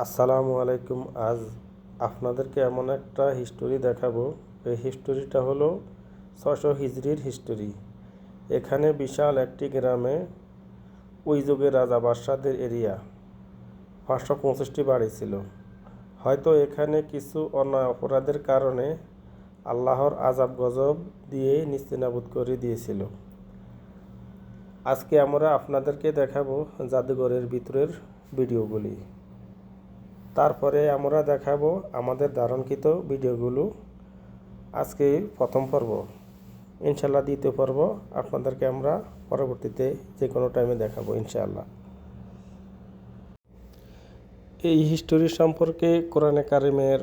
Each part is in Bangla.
আসসালামু আলাইকুম। আজ আপনাদেরকে এমন একটা হিস্টোরি দেখাবো। এই হিস্টোরিটা হলো ৬০০ হিজরির হিস্টোরি। এখানে বিশাল একটি গ্রামে ওই যুগের রাজা বাদশাদের এরিয়া ৫২৫টি বাড়ি ছিল। হয়তো এখানে কিছু অন্যায় অপরাধের কারণে আল্লাহর আযাব গজব দিয়ে নিস্তেনাবুদ করে দিয়েছিল। আজকে আমরা আপনাদেরকে দেখাবো জাদুঘরের ভিতরের ভিডিওগুলি। তারপরে আমরা দেখাবো আমাদের ধারণকৃত ভিডিওগুলো। আজকে প্রথম পর্ব, ইনশাল্লাহ দ্বিতীয় পর্ব আপনাদেরকে আমরা পরবর্তীতে যে কোনো টাইমে দেখাবো ইনশাআল্লাহ। এই হিস্টোরি সম্পর্কে কোরআনে কারিমের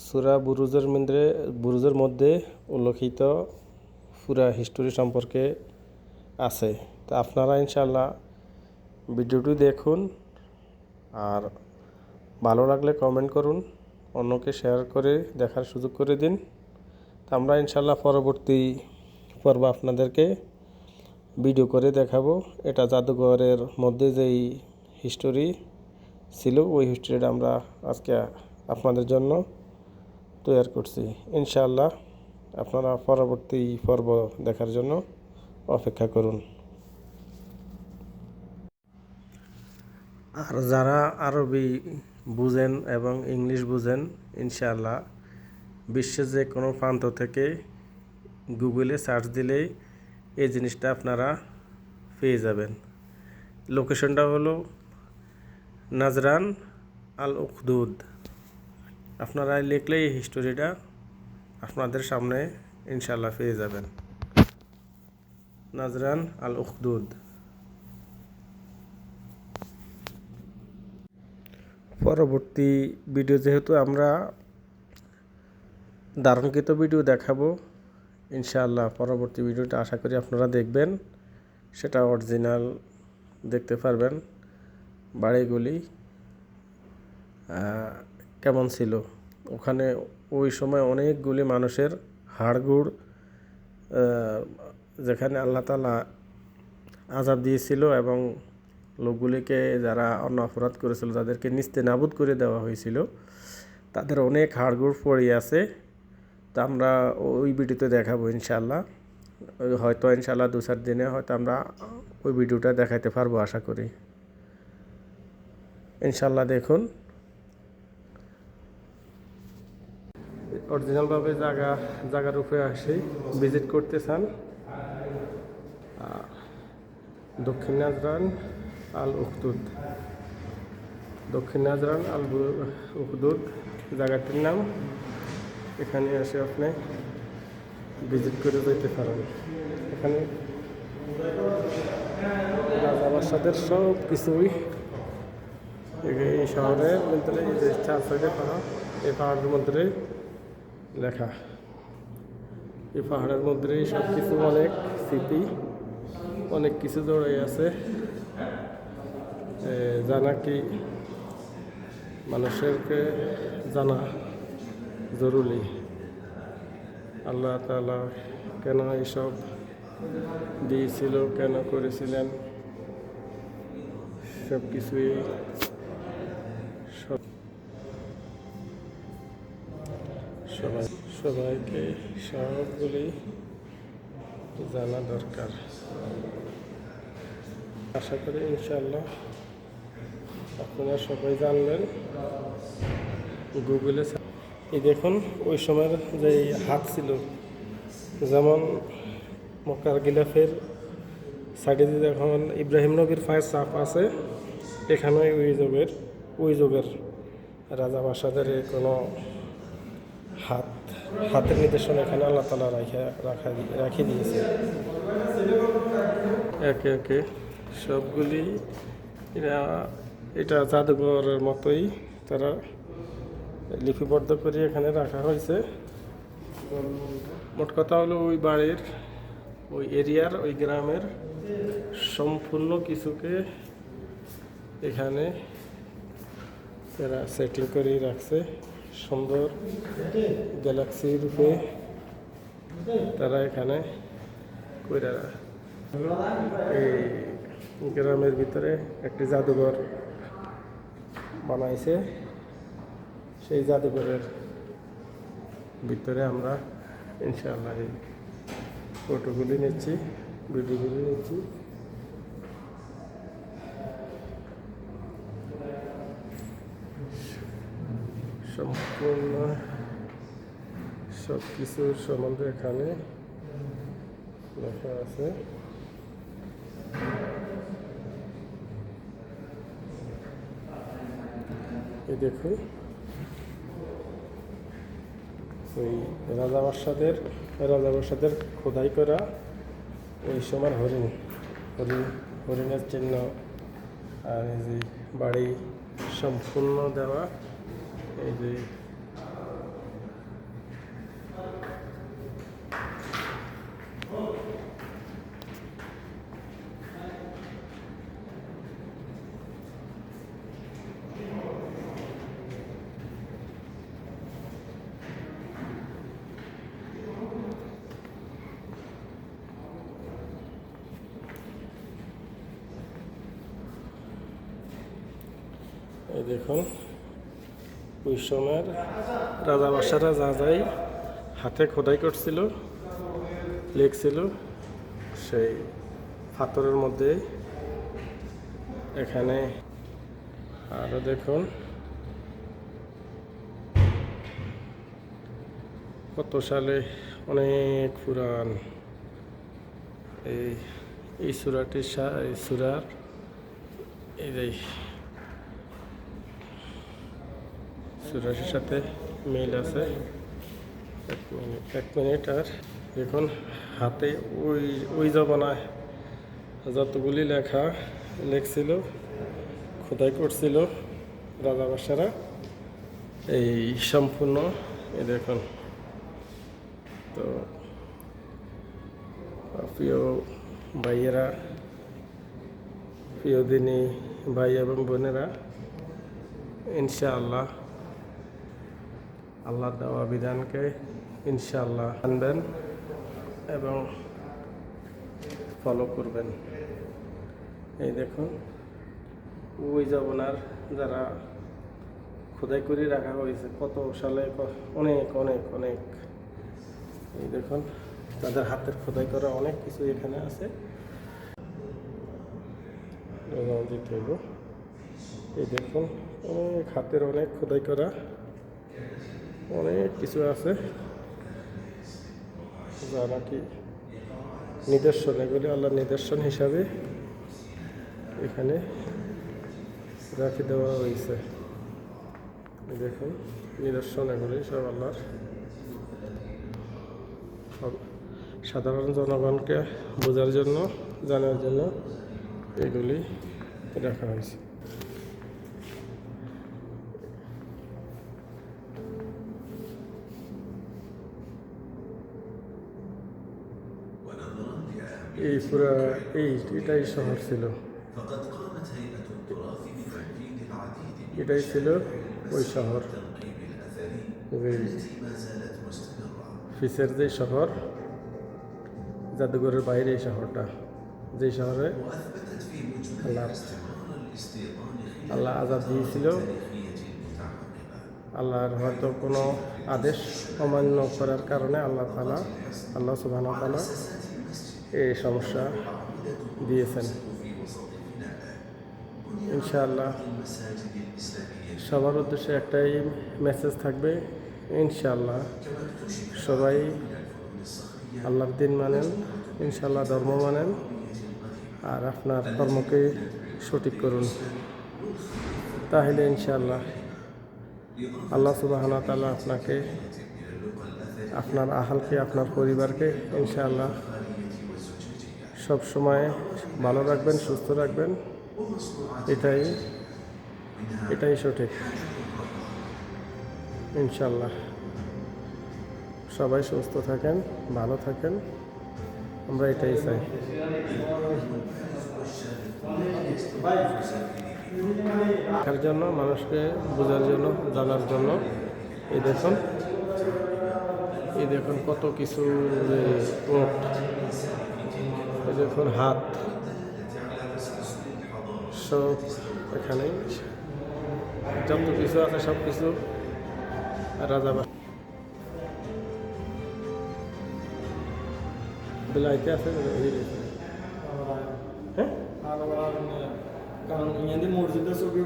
সূরা বুরুজের মধ্যে উল্লেখিত পুরা হিস্টোরি সম্পর্কে আছে। তো আপনারা ইনশাআল্লাহ ভিডিওটি দেখুন, আর ভালো লাগলে কমেন্ট করুন, অন্যকে শেয়ার করে দেখার সুযোগ করে দিন। তো আমরা ইনশাআল্লাহ পরবর্তী পর্ব আপনাদেরকে ভিডিও করে দেখাবো। এটা জাদুঘরের মধ্যে যেই হিস্টোরি ছিল ওই হিস্টোরিটা আমরা আজকে আপনাদের জন্য তৈরি করছি। ইনশাআল্লাহ আপনারা পরবর্তী পর্ব দেখার জন্য অপেক্ষা করুন। আর যারা আরবি বুঝেন এবং ইংলিশ বুঝেন, ইনশাআল্লাহ বিশ্বের যে কোনো প্রান্ত থেকে গুগলে সার্চ দিলেই এই জিনিসটা আপনারা পেয়ে যাবেন। লোকেশনটা হলো নাজরান আল উখদুদ। আপনারা লিখলেই এই হিস্টোরিটা আপনাদের সামনে ইনশাআল্লাহ পেয়ে যাবেন। নাজরান আল উখদুদ। পরবর্তী ভিডিও যেহেতু আমরা ধারণকৃত ভিডিও দেখাবো, ইনশাআল্লাহ পরবর্তী ভিডিওটা আশা করি আপনারা দেখবেন, সেটা অরিজিনাল দেখতে পারবেন। বাড়িগুলি কেমন ছিল, ওখানে ওই সময় অনেকগুলি মানুষের হাড়গুড়, যেখানে আল্লাহ তাআলা আযাব দিয়েছিল এবং লোকগুলিকে যারা অন্য অপরাধ করেছিল তাদেরকে নিস্তেনাবুদ করে দেওয়া হয়েছিল, তাদের অনেক হাড়গুড় পড়ে আছে। তা আমরা ওই ভিডিওতে দেখাবো ইনশাআল্লাহ। হয়তো ইনশাআল্লাহ ২-৪ দিনে হয়তো আমরা ওই ভিডিওটা দেখাতে পারবো আশা করি। ইনশাআল্লাহ দেখুন। অরিজিনালভাবে জায়গার উপরে আসি ভিজিট করতে চান, দক্ষিণ নাজরান আল উখদুদ। দক্ষিণ নাজরান আল উখদুদ জায়গাটির নাম। এখানে এসে আপনি ভিজিট করে যেতে পারেন। এখানে রাজা বাদশাদের সব কিছুই এই শহরের ভিতরে, এই যে ৪ সাইডে পাহাড়, এই পাহাড়ের মধ্যে লেখা। এই পাহাড়ের মধ্যে সব কিছু, অনেক স্মৃতি, অনেক কিছু জড়াই আছে, জানা কি মানুষেরকে জানা জরুরি। আল্লাহ তাআলা কেন এইসব দিয়েছিল, কেন করেছিলেন, সব কিছুই সবাইকে সবগুলি জানা দরকার। আশা করি ইনশাআল্লাহ আপনারা সবাই জানবেন। গুগলে এই দেখুন ওই সময়ের যে হাত ছিল, যেমন মক্কার গিলাফের সাইডে যে এখন ইব্রাহিম নবীর পায়ের ছাপ আছে, এখানে ওই যুগের রাজা বাদশাদের কোনো হাতের নিদর্শন এখানে আল্লাহ তাআলা রাখে দিয়েছে। একে একে সবগুলি এটা জাদুঘরের মতোই তারা লিপিবদ্ধ করে এখানে রাখা হয়েছে। মোট কথা হলো ওই বাড়ির, ওই এরিয়ার, ওই গ্রামের সম্পূর্ণ কিছুকে এখানে তারা সেটিং করে রাখছে। সুন্দর গ্যালাক্সি রূপে তারা এখানে কইরা এই গ্রামের ভিতরে একটি জাদুঘর বানাইছে। সেই জাদুঘরের ভিতরে আমরা ইনশাআল্লাহ এই ফটোগুলি নিচ্ছি, ভিডিওগুলি নিচ্ছি। সম্পূর্ণ সব কিছুর সম্বন্ধে এখানে লেখা আছে। এই দেখুন, ওই রাজা বাদশাদের খোদাই করা ওই সময় হরিণের চিহ্ন, আর এই যে বাড়ি সম্পূর্ণ দেওয়া, এই যে এই দেখুন ওই সময়ের রাজা বাদশারা যা যাই হাতে খোদাই করছিল, লিখছিল, সেই পাথরের মধ্যে এখানে। আরও দেখুন কত সালে, অনেক পুরান এই সূরার এই যে সূরার সাথে মিল আছে। এক মিনিট। আর দেখুন হাতে ওই জমানায় যতগুলি লেখছিল, খোদাই করছিল রাজা বাদশারা, এই সম্পূর্ণ এই দেখুন। তো প্রিয় ভাইয়েরা, প্রিয় দিনী ভাই এবং বোনেরা, ইনশাআল্লাহ আল্লাহর দেওয়া বিধানকে ইনশাআল্লাহ মানবেন এবং ফলো করবেন। এই দেখুন ওই জমানার যারা খোদাই করে রাখা হয়েছে কত সালে, অনেক অনেক অনেক। এই দেখুন তাদের হাতের খোদাই করা অনেক কিছু এখানে আছে। এই দেখুন অনেক হাতের অনেক খোদাই করা অনেক কিছু আছে, যা নাকি নিদর্শন, এগুলি আল্লাহর নিদর্শন হিসাবে এখানে রাখি দেওয়া হয়েছে। দেখুন নিদর্শন, এগুলি সব আল্লাহর, সাধারণ জনগণকে বোঝার জন্য, জানার জন্য এগুলি রাখা হয়েছে। এটাই শহর ছিল, এটাই ছিল ওই শহর, ফিসের যে শহর, জাদুঘরের বাইরে এই শহরটা, যে শহরে আল্লাহ আজাদ দিয়েছিল। আল্লাহর হয়তো কোনো আদেশ অমান্য করার কারণে আল্লাহ সুবহানাহু ওয়া তাআলা এই সমস্যা দিয়েছেন। ইনশাআল্লাহ সবার উদ্দেশ্যে একটাই মেসেজ থাকবে, ইনশাআল্লাহ সবাই আল্লাহর দিন মানেন, ইনশাআল্লাহ ধর্ম মানেন, আর আপনার কর্মকে সঠিক করুন। তাহলে ইনশাআল্লাহ আল্লাহ সুবহানাহু ওয়া তাআলা আপনাকে, আপনার আহালকে, আপনার পরিবারকে ইনশাআল্লাহ সব সময় ভালো রাখবেন, সুস্থ রাখবেন। এটাই সঠিক। ইনশাআল্লাহ সবাই সুস্থ থাকেন, ভালো থাকেন, আমরা এটাই চাই। দেখার জন্য, মানুষকে বোঝার জন্য, জানার জন্য। এই দেখুন কত কিছু, এই দেখুন হাত, সব এখানে যত কিছু আছে সব কিছু রাজাবাড়ি বিলাইতে আছে হ্যাঁ কারণ ইয়াদের মসজিদের ছবি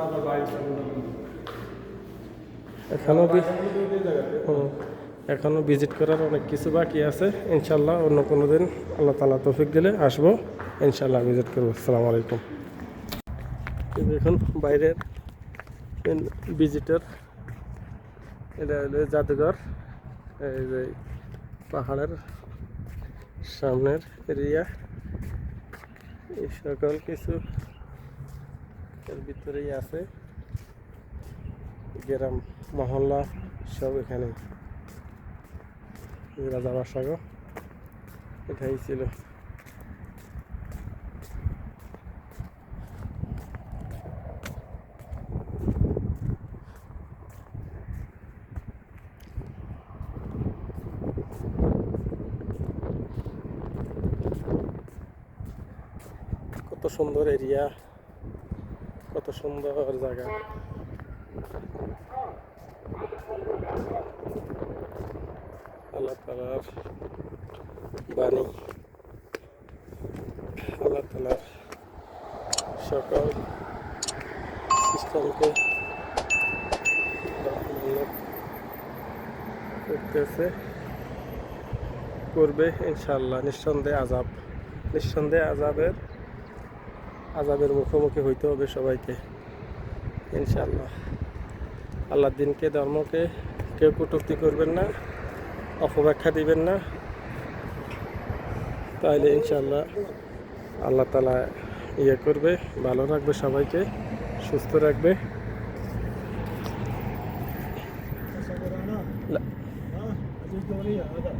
আবার বাইক এখনো ভিজিট করার অনেক কিছু বাকি আছে ইনশাল্লাহ অন্য কোনো দিন আল্লাহ তাআলা তৌফিক দিলে আসবো ইনশাল্লাহ ভিজিট করবো। আসসালামু আলাইকুম। এখন বাইরের ভিজিটর, এটা হলো জাদুঘর, এই যে পাহাড়ের সামনের এরিয়া, এই সকল কিছু এর ভিতরেই আছে, গ্রাম মহল্লা সব এখানে। রাজা বাসাগো এটাই ছিল। কত সুন্দর এরিয়া, কত সুন্দর জায়গা। আল্লাহ তাআলার বাণী, আল্লাহ তাআলার সকল সিস্টেমকে করতেছে, করবে ইনশাআল্লাহ। নিঃসন্দেহে আযাবের মুখোমুখি হইতে হবে সবাইকে ইনশাআল্লাহ। আল্লাহর দিনকে, ধর্মকে কেউ কটূক্তি করবেন না, অপব্যাখ্যা দিবেন না, তাইলে ইনশাআল্লাহ আল্লাহ তাআলা ইয়ে করবে, ভালো রাখবে, সবাইকে সুস্থ রাখবে। هذا